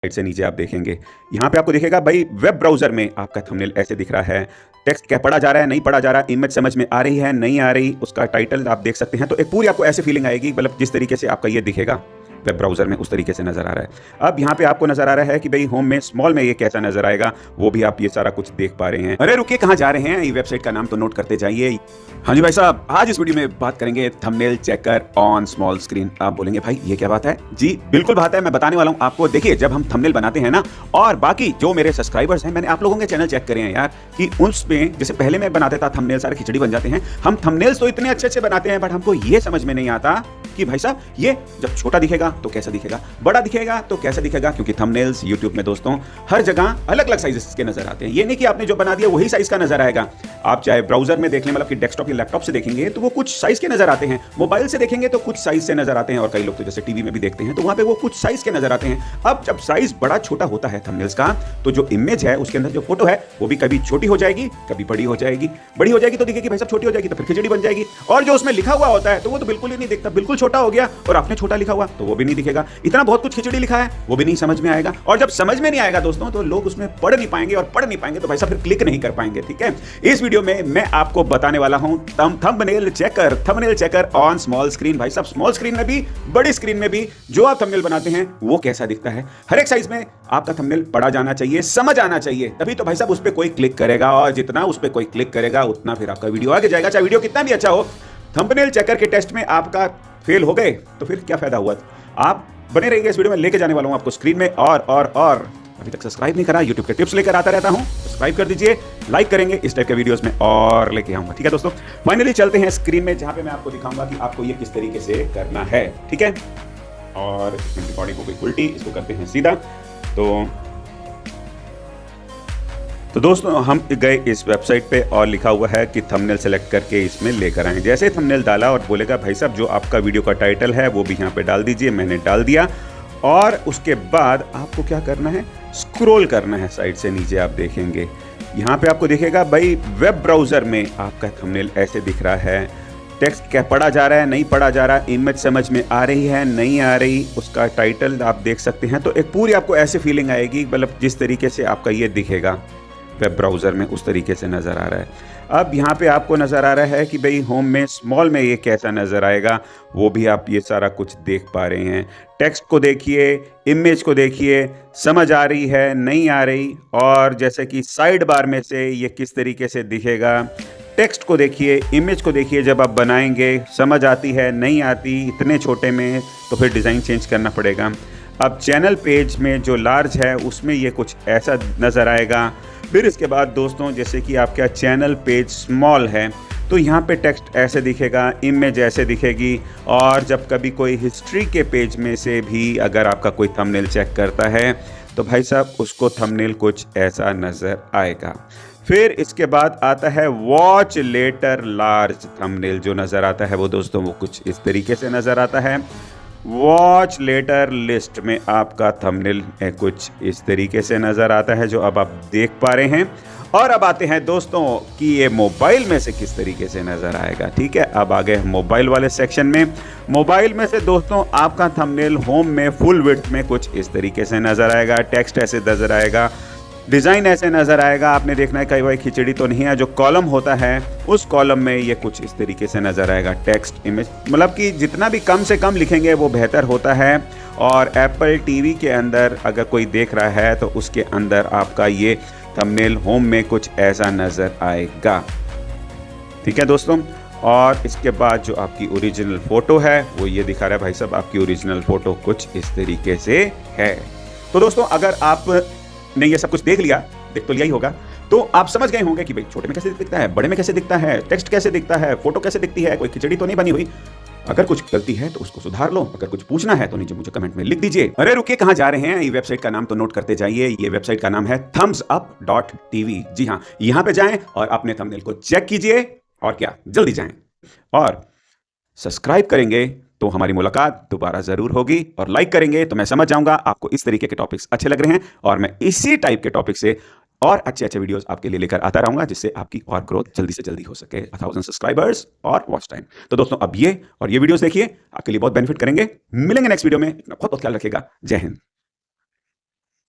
Side से नीचे आप देखेंगे, यहाँ पे आपको दिखेगा भाई वेब ब्राउजर में आपका थंबनेल ऐसे दिख रहा है। टेक्स्ट क्या पढ़ा जा रहा है, नहीं पढ़ा जा रहा, इमेज समझ में आ रही है, नहीं आ रही, उसका टाइटल आप देख सकते हैं। तो एक पूरी आपको ऐसी फीलिंग आएगी, मतलब जिस तरीके से आपका ये दिखेगा वेब ब्राउजर में उस तरीके से नजर आ रहा है। अब यहाँ पे आपको नजर आ रहा है कि भाई होम में स्मॉल में ये कैसा नजर आएगा, वो भी आप ये सारा कुछ देख पा रहे हैं। अरे रुकिए, कहाँ जा रहे हैं, ये वेबसाइट का नाम तो नोट करते जाइए। हाँ जी भाई साहब, आज इस वीडियो में बात करेंगे thumbnail checker on small screen. आप बोलेंगे भाई ये क्या बात है? जी बिल्कुल बात है, मैं बताने वाला हूँ आपको। देखिए, जब हम थंबनेल बनाते हैं ना, और बाकी जो मेरे सब्सक्राइबर्स हैं, मैंने आप लोगों के चैनल चेक करे हैं यार, कि उसमें जैसे पहले मैं बनाता था थंबनेल, सारे खिचड़ी बन जाते हैं। हम थंबनेल्स तो इतने अच्छे अच्छे बनाते हैं, बट हमको ये समझ में नहीं आता कि भाई साहब ये जब छोटा दिखेगा तो कैसा दिखेगा, बड़ा दिखेगा तो कैसा दिखेगा। क्योंकि थंबनेल्स यूट्यूब में दोस्तों हर जगह अलग अलग साइजेस के नजर आते हैं। ये नहीं कि आपने जो बना दिया वही साइज का नजर आएगा। आप चाहे ब्राउजर में देख लें, मतलब कि डेस्कटॉप या लैपटॉप से देखेंगे तो वो कुछ साइज के नजर आते हैं, मोबाइल से देखेंगे तो कुछ साइज से नजर आते हैं, और कई लोग तो जैसे टीवी में भी देखते हैं तो वहां पे वो कुछ साइज के नजर आते हैं। अब जब साइज बड़ा छोटा होता है थंबनेल्स का, तो जो इमेज है उसके अंदर जो फोटो है वो भी कभी छोटी हो जाएगी, कभी बड़ी हो जाएगी। बड़ी हो जाएगी तो दिखेगी भाई साहब, छोटी हो जाएगी तो फिर खिचड़ी बन जाएगी। और जो उसमें लिखा हुआ होता है तो वो तो बिल्कुल ही नहीं दिखता, बिल्कुल छोटा हो गया, और आपने छोटा लिखा हुआ तो वो भी नहीं दिखेगा। इतना बहुत कुछ खिचड़ी लिखा है वो भी नहीं समझ में आएगा, और जब समझ में नहीं आएगा दोस्तों तो लोग उसमें पढ़ नहीं पाएंगे, और पढ़ नहीं पाएंगे तो भाई साहब फिर क्लिक नहीं कर पाएंगे। ठीक है, इस वीडियो में मैं आपको बताने वाला हूं thumbnail checker on small screen. भाई साहब स्मॉल स्क्रीन में भी, बड़ी स्क्रीन में भी जो आप थंबनेल बनाते हैं वो कैसा दिखता है। हर एक साइज में आपका थंबनेल पढ़ा जाना चाहिए, समझ आना चाहिए, तभी तो भाई साहब उस पर कोई क्लिक करेगा, और जितना उस पर कोई क्लिक करेगा उतना फिर आपका वीडियो आगे जाएगा, चाहे वीडियो कितना भी अच्छा हो। थंबनेल चेकर के टेस्ट में आपका फेल हो गए तो फिर क्या फायदा हुआ। आप बने रहिए, इस वीडियो में लेके जाने वाला हूं आपको स्क्रीन में। और अभी तक सब्सक्राइब नहीं करा, यूट्यूब के टिप्स लेकर आता रहता हूं, सब्सक्राइब कर दीजिए, लाइक करेंगे, इस टाइप के वीडियोस में और लेके आऊंगा। ठीक है दोस्तों, फाइनली चलते हैं स्क्रीन में, जहां पे मैं आपको दिखाऊंगा कि आपको ये किस तरीके से करना है। ठीक है, और इसमें बॉडी को कोई उल्टी, इसको करते हैं सीधा। तो दोस्तों हम गए इस वेबसाइट पे और लिखा हुआ है कि थंबनेल सेलेक्ट करके इसमें लेकर आएं। जैसे थंबनेल डाला और बोलेगा भाई साहब जो आपका वीडियो का टाइटल है वो भी यहाँ पे डाल दीजिए। मैंने डाल दिया, और उसके बाद आपको क्या करना है, स्क्रॉल करना है साइड से नीचे। आप देखेंगे यहाँ पे आपको दिखेगा भाई वेब ब्राउजर में आपका थंबनेल ऐसे दिख रहा है। टेक्स्ट क्या पढ़ा जा रहा है, नहीं पढ़ा जा रहा, इमेज समझ में आ रही है, नहीं आ रही, उसका टाइटल आप देख सकते हैं। तो एक पूरी आपको ऐसी फीलिंग आएगी, मतलब जिस तरीके से आपका ये दिखेगा वेब ब्राउजर में उस तरीके से नज़र आ रहा है। अब यहाँ पे आपको नज़र आ रहा है कि भाई होम में स्मॉल में ये कैसा नज़र आएगा, वो भी आप ये सारा कुछ देख पा रहे हैं। टेक्स्ट को देखिए, इमेज को देखिए, समझ आ रही है, नहीं आ रही, और जैसे कि साइड बार में से ये किस तरीके से दिखेगा। टेक्स्ट को देखिए, इमेज को देखिए, जब आप बनाएंगे समझ आती है, नहीं आती, इतने छोटे में तो फिर डिज़ाइन चेंज करना पड़ेगा। अब चैनल पेज में जो लार्ज है उसमें ये कुछ ऐसा नज़र आएगा। फिर इसके बाद दोस्तों जैसे कि आपका चैनल पेज स्मॉल है तो यहाँ पे टेक्स्ट ऐसे दिखेगा, इमेज ऐसे दिखेगी, और जब कभी कोई हिस्ट्री के पेज में से भी अगर आपका कोई थंबनेल चेक करता है तो भाई साहब उसको थंबनेल कुछ ऐसा नज़र आएगा। फिर इसके बाद आता है वॉच लेटर लार्ज थंबनेल। जो नज़र आता है वो दोस्तों वो कुछ इस तरीके से नज़र आता है। वॉच लेटर लिस्ट में आपका थंबनेल कुछ इस तरीके से नज़र आता है, जो अब आप देख पा रहे हैं। और अब आते हैं दोस्तों कि ये मोबाइल में से किस तरीके से नज़र आएगा। ठीक है, अब आ गए मोबाइल वाले सेक्शन में। मोबाइल में से दोस्तों आपका थंबनेल होम में फुल विड्थ में कुछ इस तरीके से नज़र आएगा। टेक्स्ट ऐसे नज़र आएगा, डिज़ाइन ऐसे नज़र आएगा। आपने देखना है कई बार खिचड़ी तो नहीं है, जो कॉलम होता है उस कॉलम में ये कुछ इस तरीके से नज़र आएगा। टेक्स्ट, इमेज, मतलब कि जितना भी कम से कम लिखेंगे वो बेहतर होता है। और एप्पल टीवी के अंदर अगर कोई देख रहा है तो उसके अंदर आपका ये थंबनेल होम में कुछ ऐसा नज़र आएगा। ठीक है दोस्तों, और इसके बाद जो आपकी ओरिजिनल फ़ोटो है वो ये दिखा रहा है भाई साहब आपकी ओरिजिनल फ़ोटो कुछ इस तरीके से है। तो दोस्तों अगर आप ने ये सब कुछ देख लिया, देख तो लिया ही होगा, तो आप समझ गए होंगे कि भाई छोटे में कैसे दिखता है, बड़े में कैसे दिखता है, टेक्स्ट कैसे दिखता है, फोटो कैसे दिखती है, कोई खिचड़ी तो नहीं बनी हुई। अगर कुछ गलती है तो उसको सुधार लो, अगर कुछ पूछना है तो नीचे मुझे कमेंट में लिख दीजिए। अरे रुकिए, कहाँ जा रहे हैं, ये वेबसाइट का नाम तो नोट करते जाइए। ये वेबसाइट का नाम है thumbsup.tv। जी हाँ, यहाँ पे जाएं और अपने थंबनेल को चेक कीजिए, और क्या जल्दी जाएं और सब्सक्राइब करेंगे तो हमारी मुलाकात दोबारा जरूर होगी, और लाइक करेंगे तो मैं समझ जाऊंगा आपको इस तरीके के टॉपिक्स अच्छे लग रहे हैं, और मैं इसी टाइप के टॉपिक से और अच्छे अच्छे वीडियोस आपके लिए लेकर आता रहूंगा, जिससे आपकी और ग्रोथ जल्दी से जल्दी हो सके। 1000 सब्सक्राइबर्स और वॉच टाइम। तो दोस्तों अब ये और ये वीडियोस देखिए, आपके लिए बहुत बेनिफिट करेंगे। मिलेंगे नेक्स्ट वीडियो में, बहुत बहुत ख्याल रखिएगा। जय हिंद।